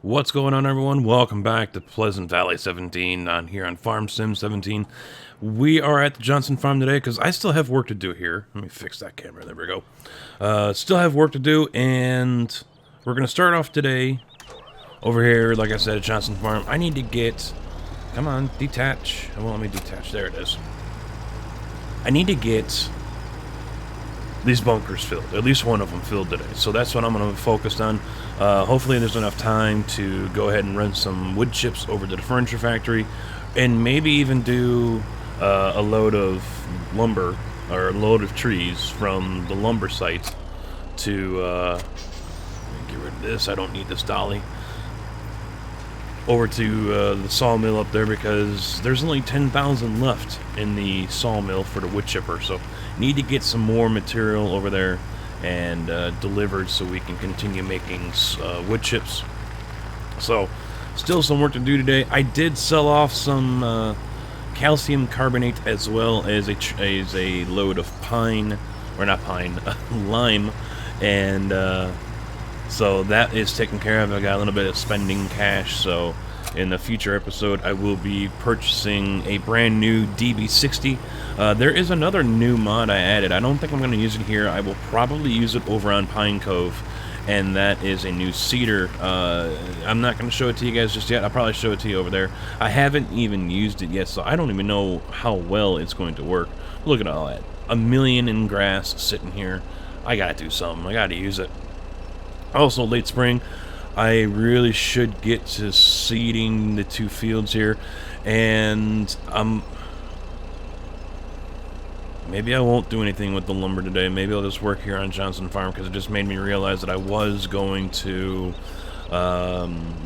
What's going on, everyone? Welcome back to Pleasant Valley 17 on here on Farm Sim 17. We are at the Johnson farm today because I still have work to do here. Let me fix that camera. There we go. Still have work to do, and we're going to start off today over here, like I said, at Johnson farm. I need to get... Come on, detach. It won't let me detach. There it is. I need to get these bunkers filled, at least one of them filled today. So that's what I'm going to focus on. Hopefully there's enough time to go ahead and run some wood chips over to the furniture factory, and maybe even do a load of lumber, or a load of trees from the lumber site to, get rid of this, I don't need this dolly, over to the sawmill up there, because there's only 10,000 left in the sawmill for the wood chipper, so need to get some more material over there and delivered so we can continue making wood chips. So still some work to do today. I did sell off some calcium carbonate as well as a load of pine, or not pine, lime, and so that is taken care of. I got a little bit of spending cash, so in the future episode I will be purchasing a brand new DB60. There is another new mod I added. I don't think I'm going to use it here. I will probably use it over on Pine Cove, and that is a new cedar. I'm not going to show it to you guys just yet. I'll probably show it to you over there. I haven't even used it yet, so I don't even know how well it's going to work. Look at all that. A million in grass sitting here. I got to do something. I got to use it. Also, late spring, I really should get to seeding the two fields here, and maybe I won't do anything with the lumber today. Maybe I'll just work here on Johnson Farm, because it just made me realize that I was going to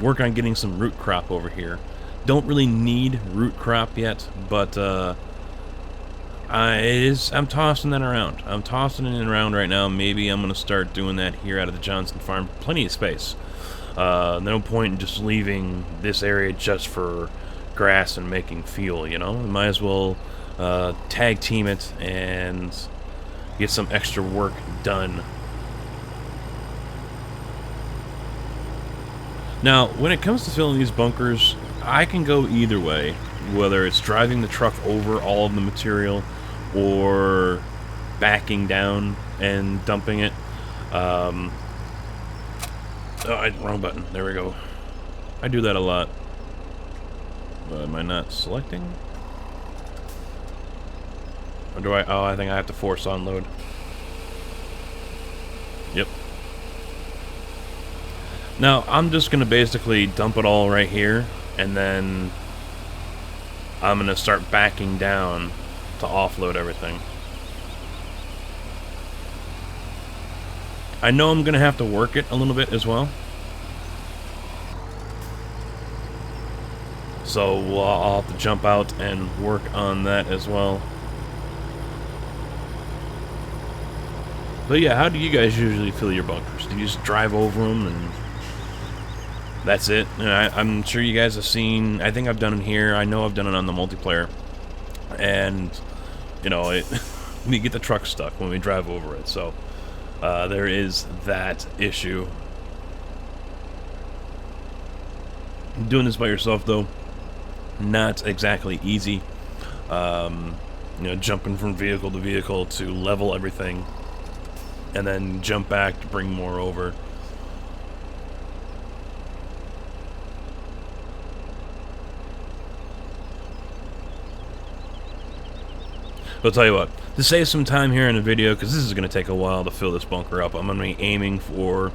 work on getting some root crop over here. Don't really need root crop yet, but I'm tossing that around. I'm tossing it around right now. Maybe I'm going to start doing that here out of the Johnson Farm. Plenty of space. No point in just leaving this area just for grass and making fuel, you know? Might as well tag team it and get some extra work done. Now, when it comes to filling these bunkers, I can go either way, whether it's driving the truck over all of the material or backing down and dumping it. Oh, wrong button. There we go. I do that a lot. Am I not selecting? Or do I? Oh, I think I have to force unload. Yep. Now, I'm just going to basically dump it all right here, and then I'm going to start backing down to offload everything. I know I'm going to have to work it a little bit as well. So I'll have to jump out and work on that as well. But yeah, how do you guys usually fill your bunkers? Do you just drive over them and that's it? And I'm sure you guys have seen, I think I've done it here. I know I've done it on the multiplayer. And, you know, we get the truck stuck when we drive over it. So there is that issue. Doing this by yourself, though, not exactly easy. You know, jumping from vehicle to vehicle to level everything, and then jump back to bring more over. I'll tell you what, to save some time here in the video, because this is going to take a while to fill this bunker up, I'm going to be aiming for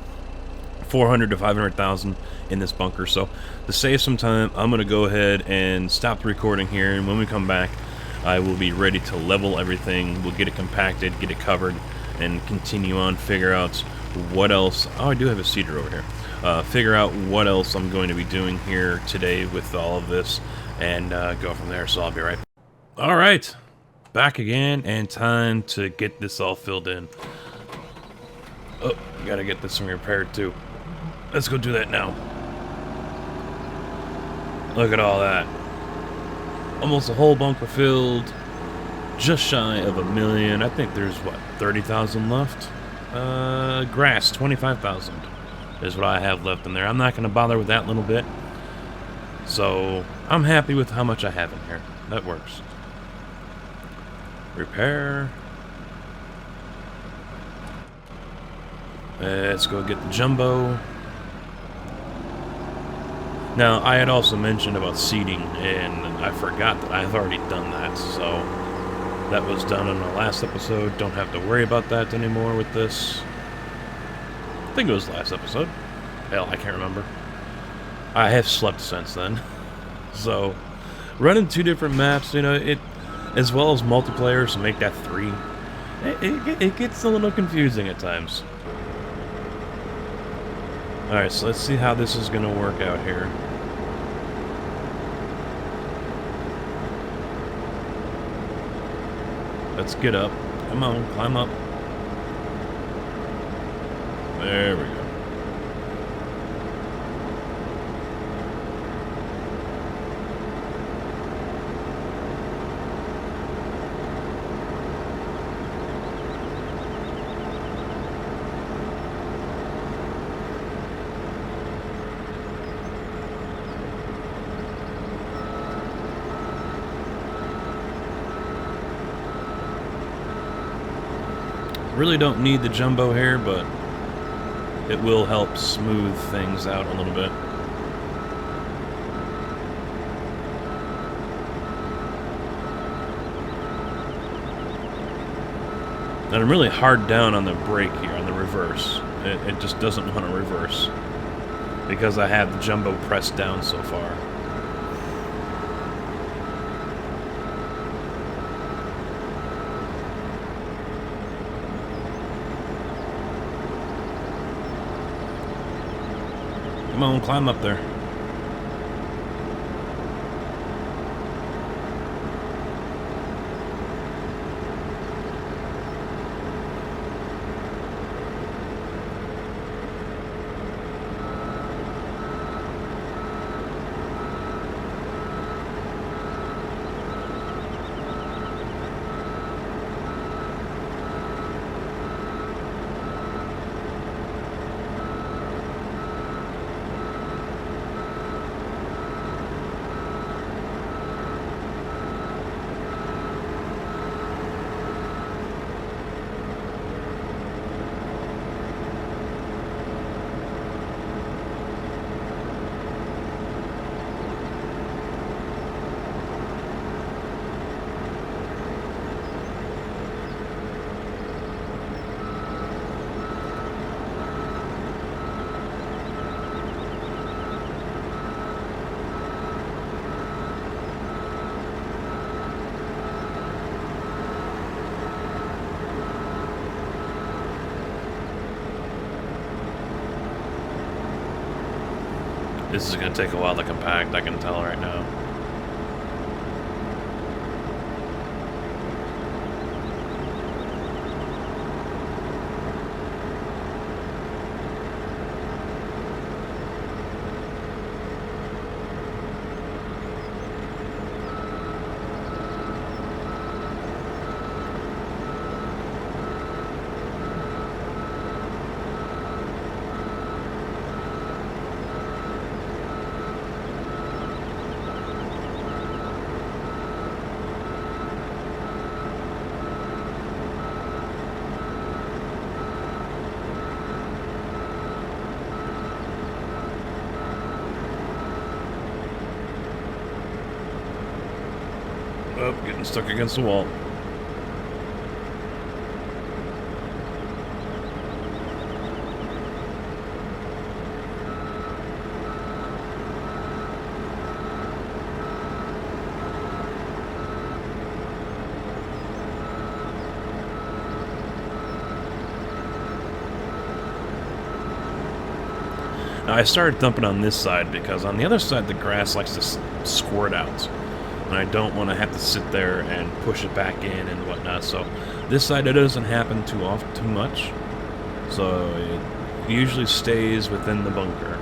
400 to 500,000 in this bunker. So to save some time, I'm going to go ahead and stop the recording here, and when we come back, I will be ready to level everything. We'll get it compacted, get it covered, and continue on, figure out what else. Oh, I do have a cedar over here. Figure out what else I'm going to be doing here today with all of this, and go from there. So I'll be right back. All right. Back again, and time to get this all filled in. Oh, gotta get this one repaired too. Let's go do that now. Look at all that. Almost a whole bunker filled. Just shy of 1 million. I think there's, what, 30,000 left? Grass, 25,000. is what I have left in there. I'm not going to bother with that little bit. So I'm happy with how much I have in here. That works. Repair. Let's go get the jumbo. Now, I had also mentioned about seating, and I forgot that I've already done that, so that was done in the last episode. Don't have to worry about that anymore with this. I think it was the last episode. Hell, I can't remember. I have slept since then. So, running 2 different maps, you know, it, as well as multiplayer, so make that 3. It gets a little confusing at times. Alright, so let's see how this is going to work out here. Let's get up. Come on, climb up. There we go. Really don't need the jumbo here, but it will help smooth things out a little bit. And I'm really hard down on the brake here, on the reverse. It just doesn't want to reverse because I have the jumbo pressed down so far. Come on, climb up there. This is going to take a while to compact, I can tell right now. Oh, getting stuck against the wall. Now, I started dumping on this side because on the other side the grass likes to squirt out. And I don't want to have to sit there and push it back in and whatnot. So this side it doesn't happen too much. So it usually stays within the bunker.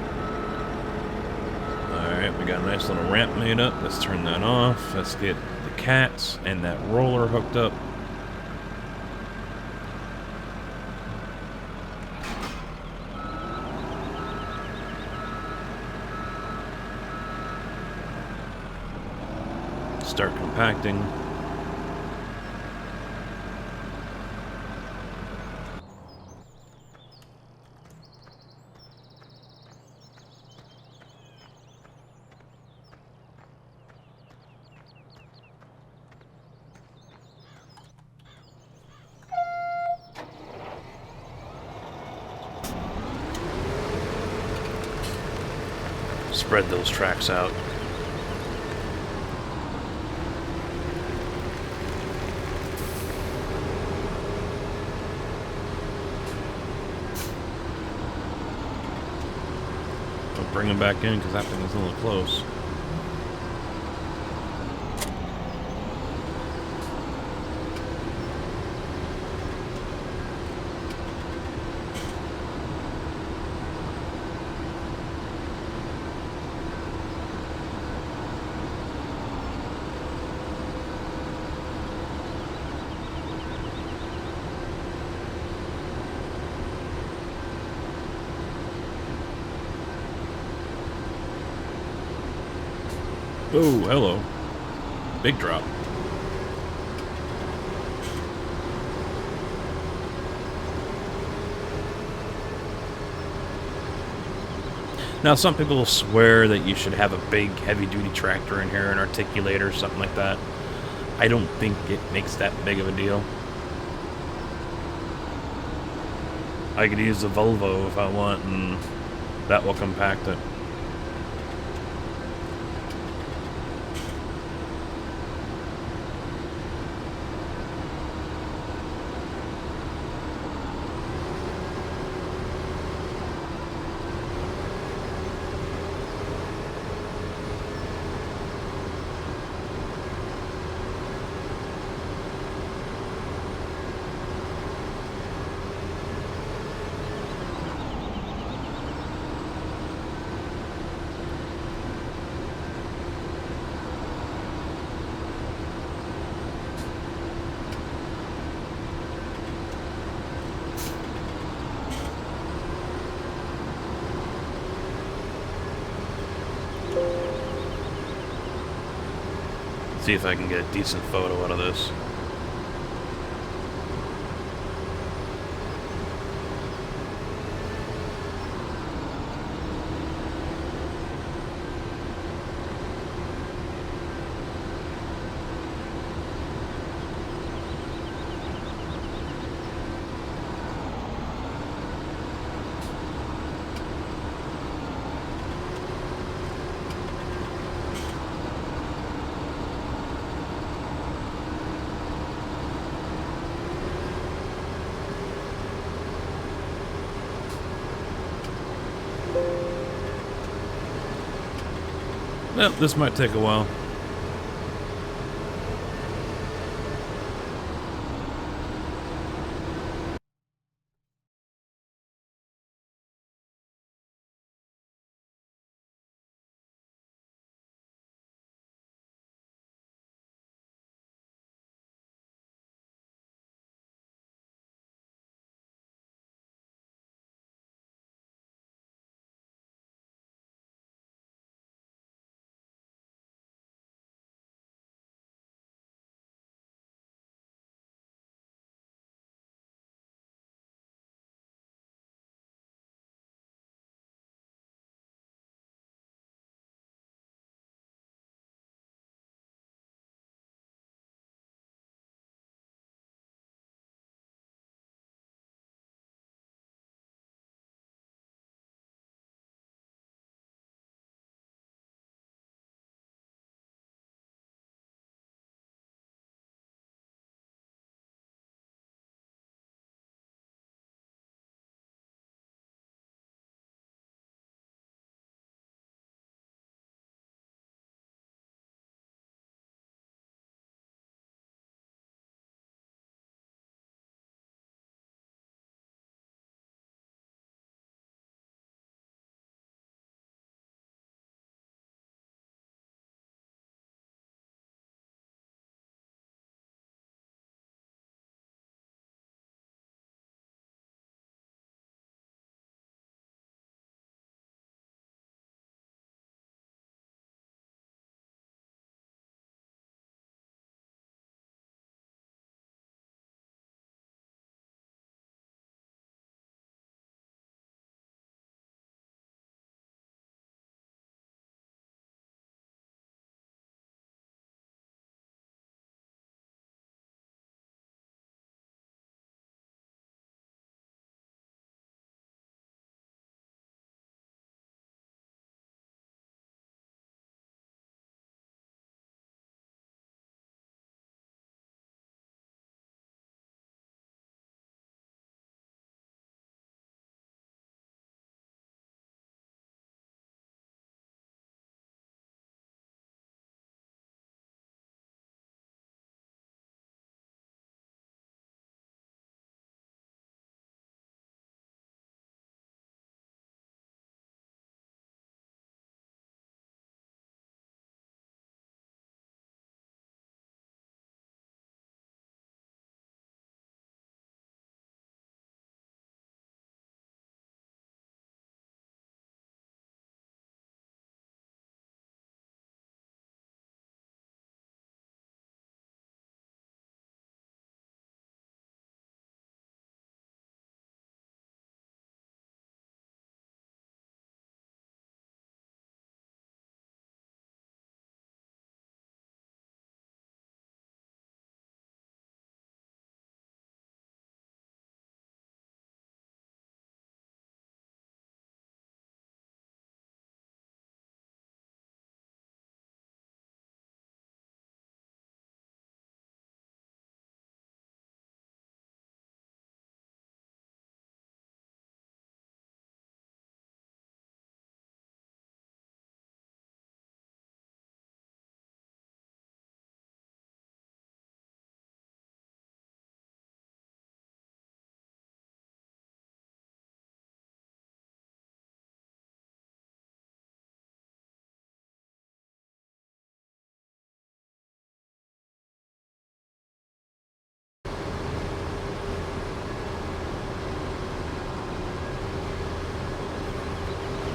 Alright, we got a nice little ramp made up. Let's turn that off. Let's get the cats and that roller hooked up. start compacting. Spread those tracks out. But bring them back in because that thing is a little close. Oh, hello. Big drop. Now, some people will swear that you should have a big, heavy-duty tractor in here, an articulator or something like that. I don't think it makes that big of a deal. I could use the Volvo if I want, and that will compact it. See if I can get a decent photo out of this. Well, this might take a while.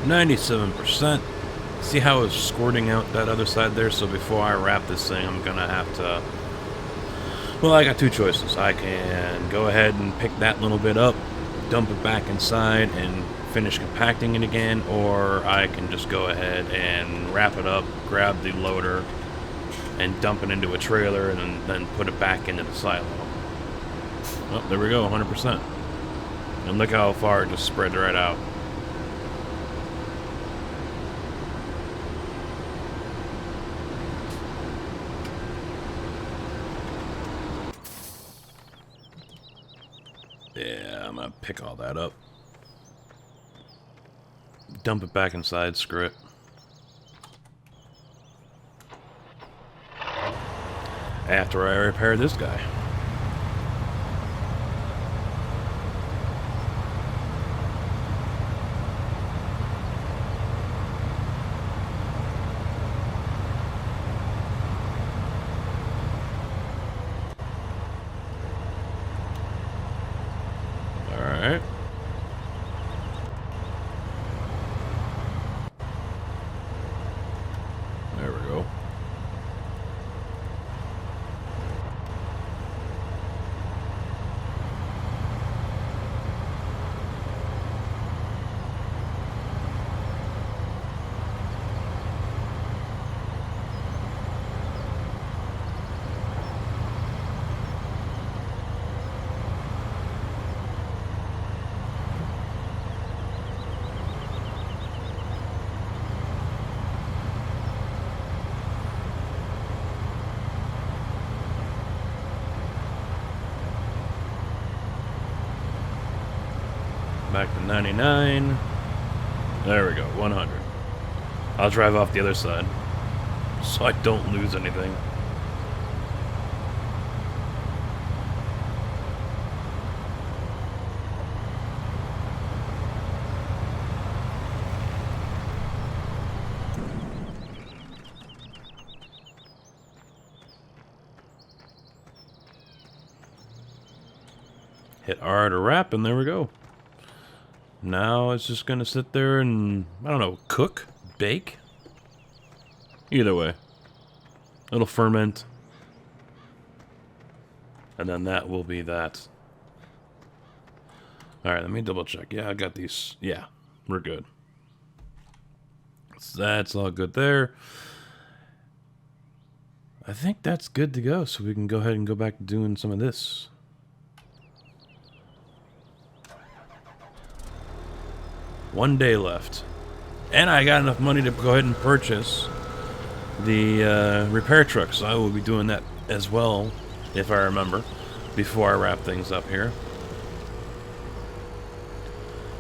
97%. See how it's squirting out that other side there? So before I wrap this thing, I'm gonna have to... Well, I got two choices. I can go ahead and pick that little bit up, dump it back inside, and finish compacting it again, or I can just go ahead and wrap it up, grab the loader, and dump it into a trailer, and then put it back into the silo. Oh, there we go, 100%. And look how far it just spread right out. Yeah, I'm gonna pick all that up. Dump it back inside, screw it. After I repair this guy. Alright. There we go. Back to 99. There we go, 100. I'll drive off the other side, so I don't lose anything. Hit R to wrap, and there we go. Now it's just gonna sit there and, I don't know, cook? Bake? Either way. It'll ferment. And then that will be that. Alright, let me double check. Yeah, I got these. Yeah, we're good. So that's all good there. I think that's good to go, so we can go ahead and go back to doing some of this. One day left. And I got enough money to go ahead and purchase the repair truck, so I will be doing that as well, if I remember, before I wrap things up here.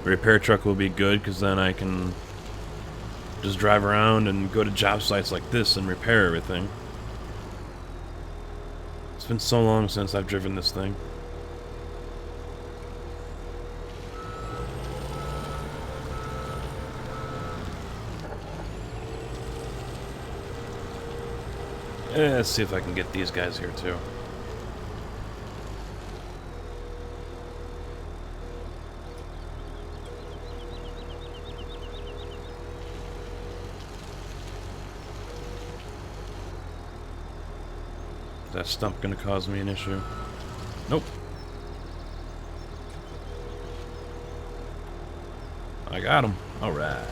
The repair truck will be good, because then I can just drive around and go to job sites like this and repair everything. It's been so long since I've driven this thing. Let's see if I can get these guys here too. Is that stump gonna cause me an issue? Nope. I got him. Alright.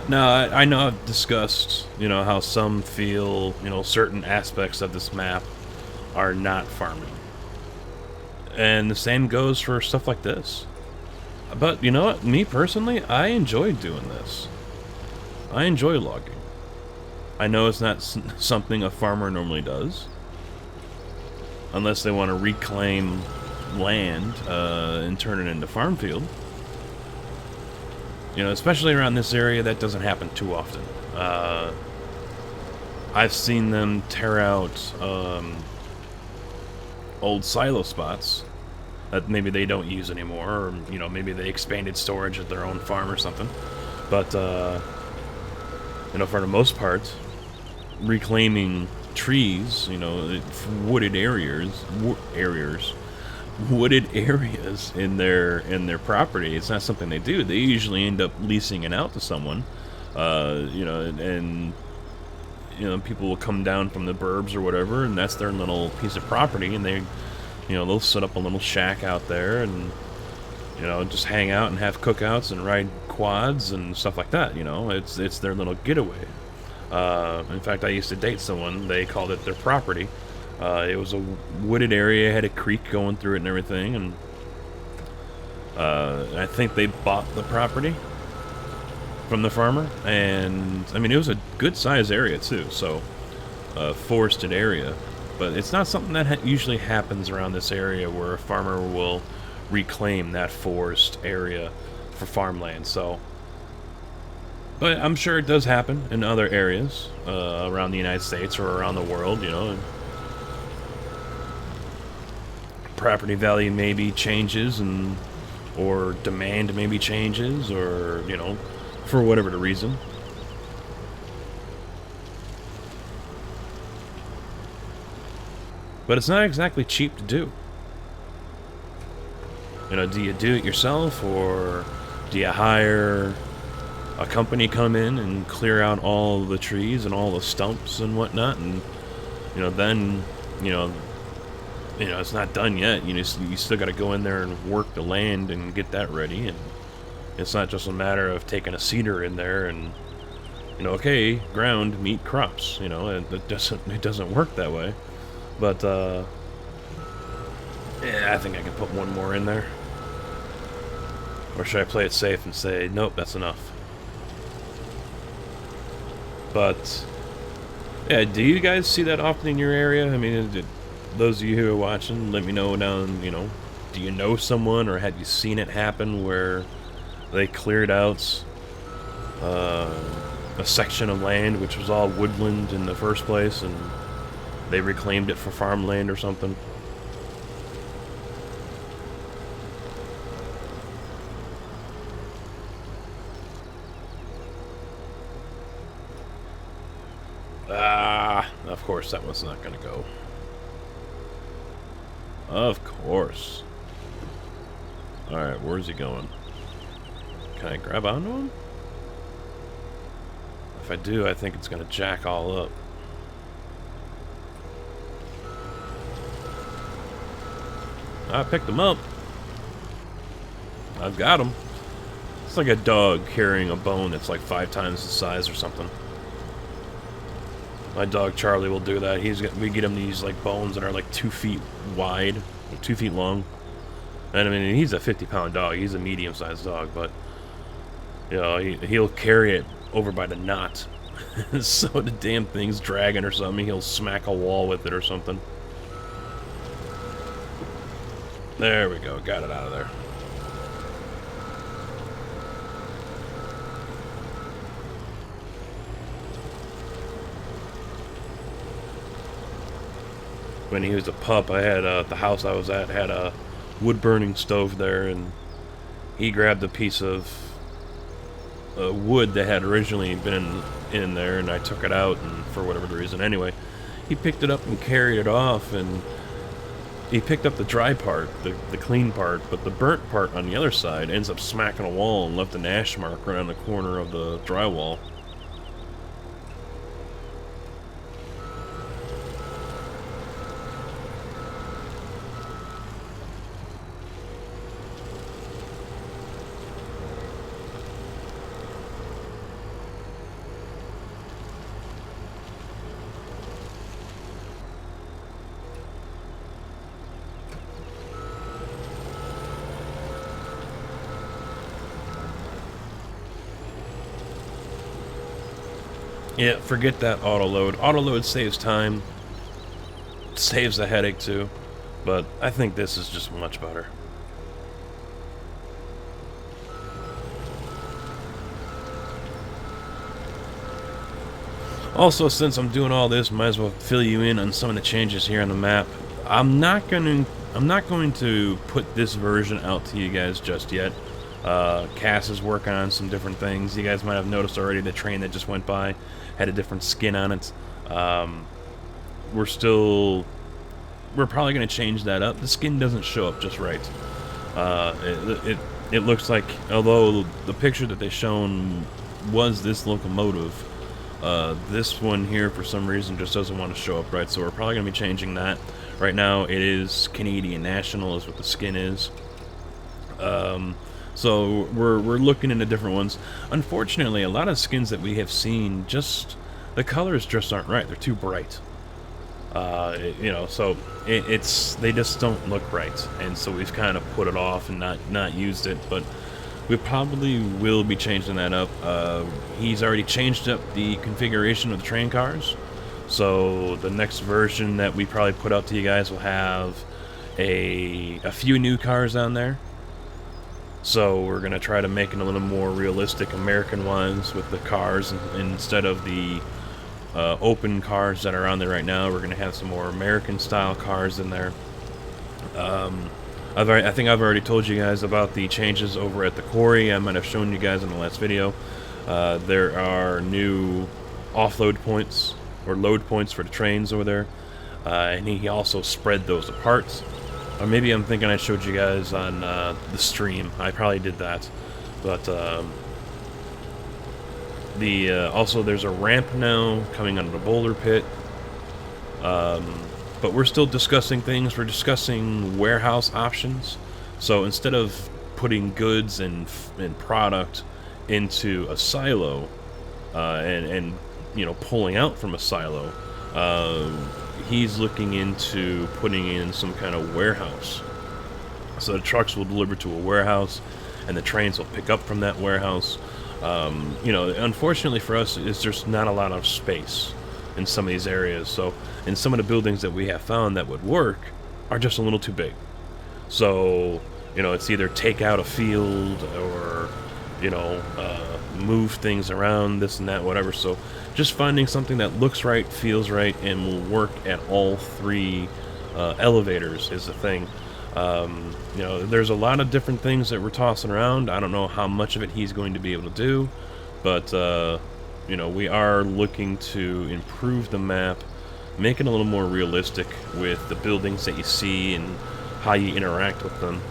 Now, I know I've discussed, how some feel, certain aspects of this map are not farming. And the same goes for stuff like this. But, you know what? Me personally, I enjoy doing this. I enjoy logging. I know it's not something a farmer normally does, unless they want to reclaim land and turn it into farm field. You know, especially around this area, that doesn't happen too often. I've seen them tear out old silo spots that maybe they don't use anymore, or, you know, maybe they expanded storage at their own farm or something. But, you know, for the most part, reclaiming trees, you know, wooded areas in their property, it's not something they do. They usually end up leasing it out to someone, you know, and you know, people will come down from the burbs or whatever, and that's their little piece of property, and they, you know, they'll set up a little shack out there and, you know, just hang out and have cookouts and ride quads and stuff like that. You know, it's their little getaway. In fact, I used to date someone. They called it their property. It was a wooded area, had a creek going through it and everything, and I think they bought the property from the farmer, and I mean, it was a good size area too, so forested area, but it's not something that usually happens around this area where a farmer will reclaim that forest area for farmland. So, but I'm sure it does happen in other areas around the United States or around the world. You know, property value maybe changes, and or demand maybe changes, or, you know, for whatever the reason. But it's not exactly cheap to do. You know, do you do it yourself, or do you hire a company come in and clear out all the trees and all the stumps and whatnot, and, you know, then, you know, it's not done yet. You know, you still got to go in there and work the land and get that ready, and it's not just a matter of taking a seeder in there and, you know, okay, ground, meet crops. You know, it doesn't work that way. But yeah, I think I can put one more in there. Or should I play it safe and say, nope, that's enough? But yeah, do you guys see that often in your area? I mean, those of you who are watching, let me know down. You know, do you know someone, or have you seen it happen where they cleared out a section of land which was all woodland in the first place, and they reclaimed it for farmland or something? Ah, of course that one's not gonna go. Of course. Alright, where's he going? Can I grab onto him? If I do, I think it's gonna jack all up. I picked him up. I've got him. It's like a dog carrying a bone that's like 5 times the size or something. My dog Charlie will do that. We get him these like bones that are like 2 feet wide, 2 feet long. And I mean, he's a 50-pound dog. He's a medium-sized dog, but you know, he'll carry it over by the knot. So the damn thing's dragging or something, he'll smack a wall with it or something. There we go. Got it out of there. When he was a pup, I had the house I was at had a wood-burning stove there, and he grabbed a piece of wood that had originally been in there, and I took it out, and for whatever reason, anyway, he picked it up and carried it off, and he picked up the dry part, the clean part, but the burnt part on the other side ends up smacking a wall and left an ash mark right on the corner of the drywall. Yeah, forget that auto load. Auto load saves time, saves a headache too, but I think this is just much better. Also, since I'm doing all this, might as well fill you in on some of the changes here on the map. I'm not going to put this version out to you guys just yet. Cass is working on some different things. You guys might have noticed already the train that just went by had a different skin on it. We're probably going to change that up. The skin doesn't show up just right. It looks like, although the picture that they shown was this locomotive, this one here for some reason just doesn't want to show up right, so we're probably going to be changing that. Right now it is Canadian National is what the skin is. So we're looking into different ones. Unfortunately, a lot of skins that we have seen, just the colors just aren't right. They're too bright. You know, so they just don't look right, and so we've kind of put it off and not used it, but we probably will be changing that up. He's already changed up the configuration of the train cars, so the next version that we probably put out to you guys will have a few new cars on there. So we're gonna try to make it a little more realistic American-wise with the cars, and instead of the open cars that are on there right now, we're going to have some more American-style cars in there. I think I've already told you guys about the changes over at the quarry. I might have shown you guys in the last video. There are new offload points, or load points for the trains over there. And he also spread those apart. Or maybe I'm thinking I showed you guys on the stream. I probably did that. But also there's a ramp now coming out of the boulder pit, but we're still discussing things. We're discussing warehouse options. So instead of putting goods and product into a silo and you know, pulling out from a silo, he's looking into putting in some kind of warehouse. So the trucks will deliver to a warehouse, and the trains will pick up from that warehouse. You know, unfortunately for us, is there's not a lot of space in some of these areas. So, in some of the buildings that we have found that would work are just a little too big. So, you know, it's either take out a field or, you know, move things around, this and that, whatever. So, just finding something that looks right, feels right, and will work at all three elevators is the thing. You know, there's a lot of different things that we're tossing around. I don't know how much of it he's going to be able to do, but, you know, we are looking to improve the map, make it a little more realistic with the buildings that you see and how you interact with them.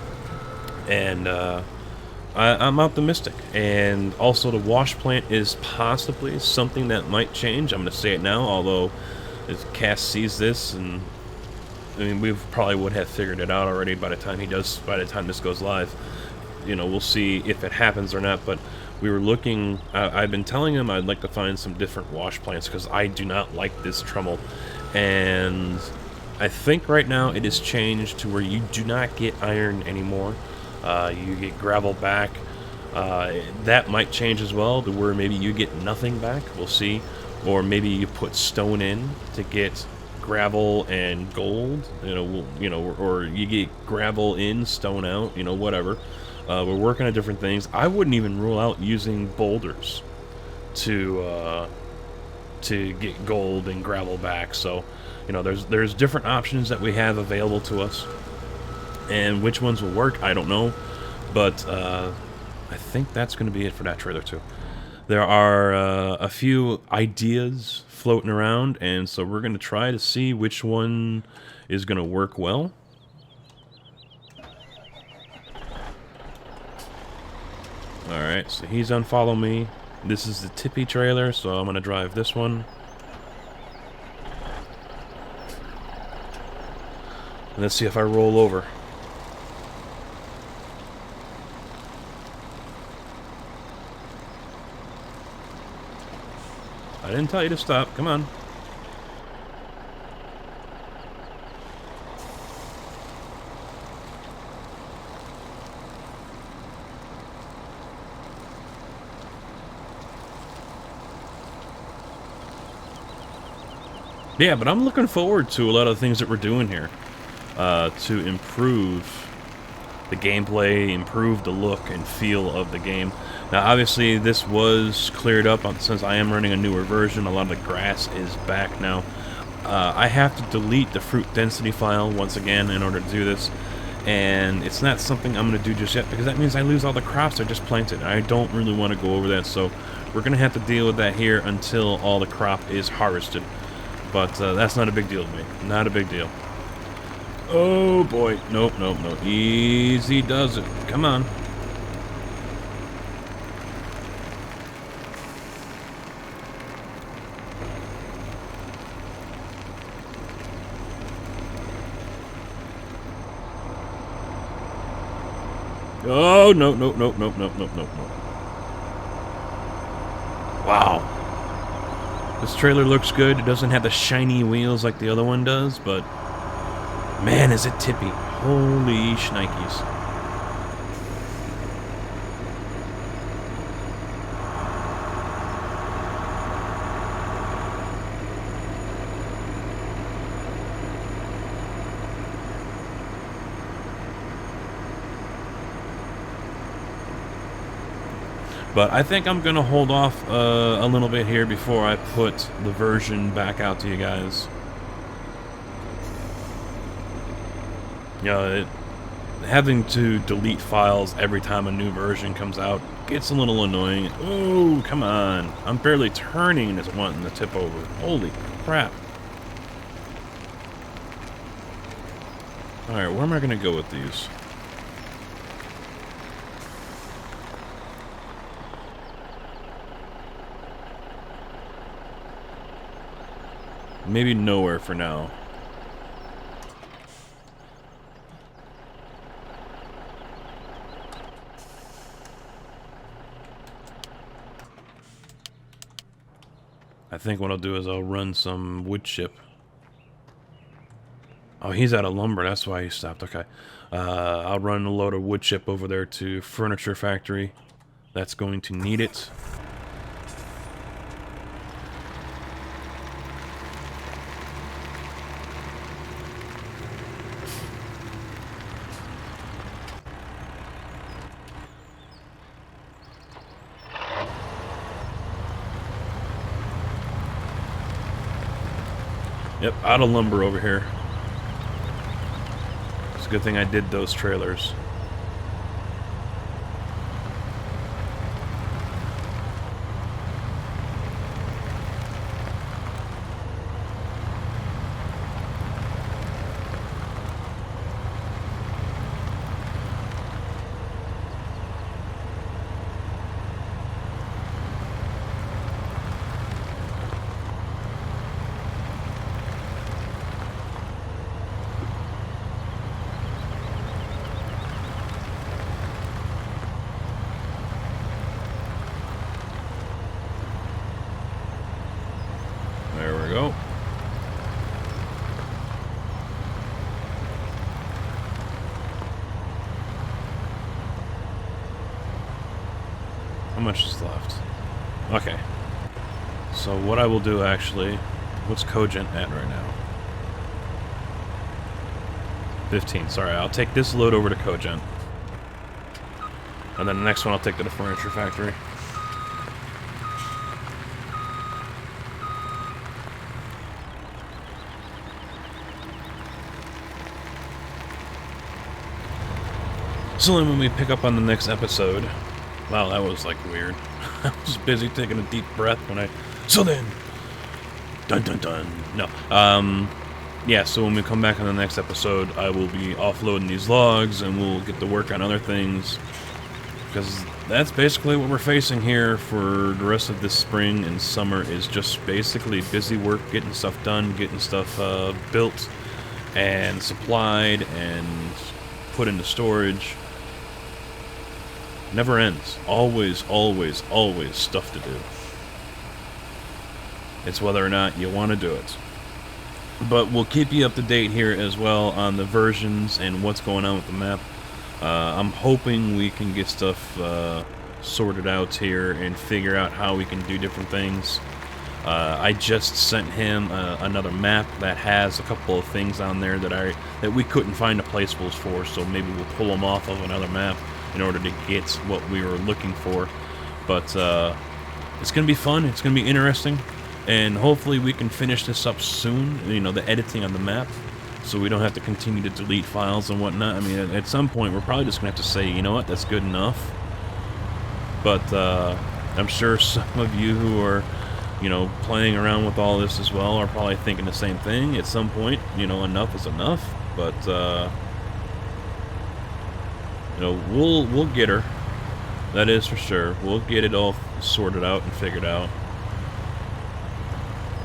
And I'm optimistic. And also the wash plant is possibly something that might change. I'm going to say it now, although if Cass sees this, and I mean, we probably would have figured it out already by the time this goes live. You know, we'll see if it happens or not, but we were looking, I've been telling him I'd like to find some different wash plants, because I do not like this trommel. And I think right now it is changed to where you do not get iron anymore. You get gravel back. That might change as well, to where maybe you get nothing back. We'll see. Or maybe you put stone in to get gravel and gold, or you get gravel in, stone out, whatever. We're working on different things. I wouldn't even rule out using boulders to get gold and gravel back. So, there's different options that we have available to us, and which ones will work, I don't know. But I think that's going to be it for that trailer too. There are a few ideas floating around, and so we're going to try to see which one is going to work well. Alright, so he's unfollow me. This is the Tippy trailer, so I'm going to drive this one. And let's see if I roll over. I didn't tell you to stop. Come on. Yeah, but I'm looking forward to a lot of the things that we're doing here to improve the gameplay, improve the look and feel of the game. Now, obviously, this was cleared up since I am running a newer version. A lot of the grass is back now. I have to delete the fruit density file once again in order to do this, and it's not something I'm going to do just yet because that means I lose all the crops I just planted. I don't really want to go over that, so we're going to have to deal with that here until all the crop is harvested. But that's not a big deal to me. Not a big deal. Oh boy. Nope, nope, nope. Easy does it. Come on. Oh, no, no, no, no, no, no, no, no. Wow. This trailer looks good. It doesn't have the shiny wheels like the other one does, but man, is it tippy. Holy shnikes. But I think I'm going to hold off a little bit here before I put the version back out to you guys. You know, having to delete files every time a new version comes out gets a little annoying. Oh, come on. I'm barely turning and it's wanting to tip over. Holy crap. Alright, where am I going to go with these? Maybe nowhere for now. I think what I'll do is I'll run some wood chip. Oh, he's out of lumber. That's why he stopped. Okay. I'll run a load of wood chip over there to Furniture Factory. That's going to need it. Yep, out of lumber over here. It's a good thing I did those trailers. There we go. How much is left? Okay. So what I will do actually, what's Cogent at right now? 15, sorry, I'll take this load over to Cogent. And then the next one I'll take to the Furniture Factory. So then when we pick up on the next episode... Wow, that was like weird. I was busy taking a deep breath when I... So then... Dun dun dun. No. Yeah, so when we come back on the next episode, I will be offloading these logs and we'll get to work on other things. Because that's basically what we're facing here for the rest of this spring and summer is just basically busy work, getting stuff done, getting stuff built and supplied and put into storage. Never ends. Always, always, always stuff to do. It's whether or not you want to do it. But we'll keep you up to date here as well on the versions and what's going on with the map. I'm hoping we can get stuff sorted out here and figure out how we can do different things. I just sent him another map that has a couple of things on there that we couldn't find the placeables for, so maybe we'll pull them off of another map in order to get what we were looking for. But it's going to be fun, it's going to be interesting, and hopefully we can finish this up soon, you know, the editing on the map, so we don't have to continue to delete files and whatnot. I mean, at some point we're probably just going to have to say, you know what, that's good enough. But I'm sure some of you who are, you know, playing around with all this as well are probably thinking the same thing at some point. You know, enough is enough. But you know, we'll get her. That is for sure. We'll get it all sorted out and figured out.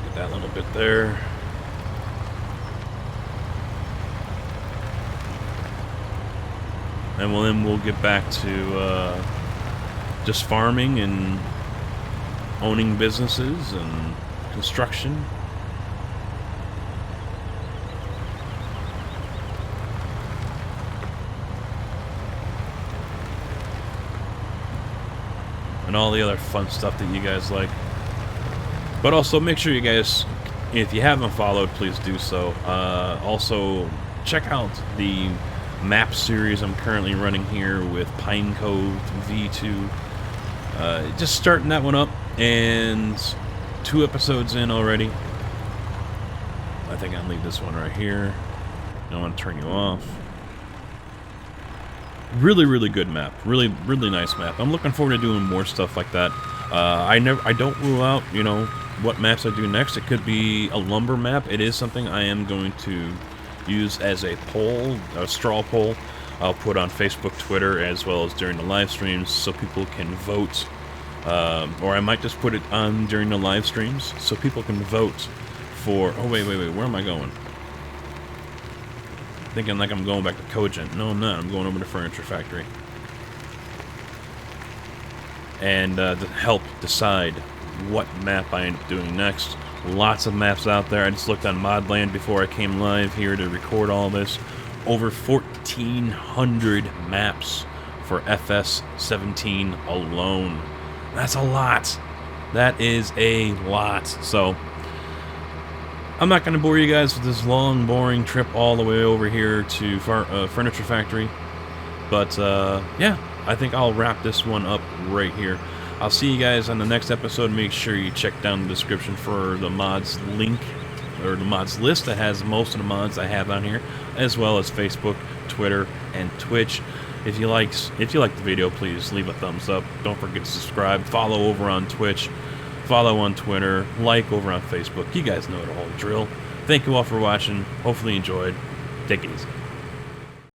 Get that little bit there. And then we'll get back to just farming and owning businesses and construction. And all the other fun stuff that you guys like. But also make sure you guys, if you haven't followed, please do so. Also, check out the map series I'm currently running here with Pine Cove V2. Just starting that one up, and 2 episodes in already. I think I'll leave this one right here. I don't want to turn you off. Really, really good map. Really, really nice map. I'm looking forward to doing more stuff like that. I don't rule out, you know, what maps I do next. It could be a lumber map. It is something I am going to use as a poll, a straw poll. I'll put on Facebook, Twitter, as well as during the live streams, so people can vote. Or I might just put it on during the live streams, so people can vote for... Oh, wait, where am I going? Thinking like I'm going back to Cogent. No, I'm not. I'm going over to Furniture Factory. And to help decide what map I end up doing next. Lots of maps out there. I just looked on Modland before I came live here to record all this. Over 1,400 maps for FS17 alone. That's a lot. That is a lot. So, I'm not going to bore you guys with this long, boring trip all the way over here to Furniture Factory. But, yeah, I think I'll wrap this one up right here. I'll see you guys on the next episode. Make sure you check down the description for the mods link, or the mods list that has most of the mods I have on here, as well as Facebook, Twitter, and Twitch. If you like the video, please leave a thumbs up. Don't forget to subscribe. Follow over on Twitch. Follow on Twitter. Like over on Facebook. You guys know the whole drill. Thank you all for watching. Hopefully you enjoyed. Take it easy.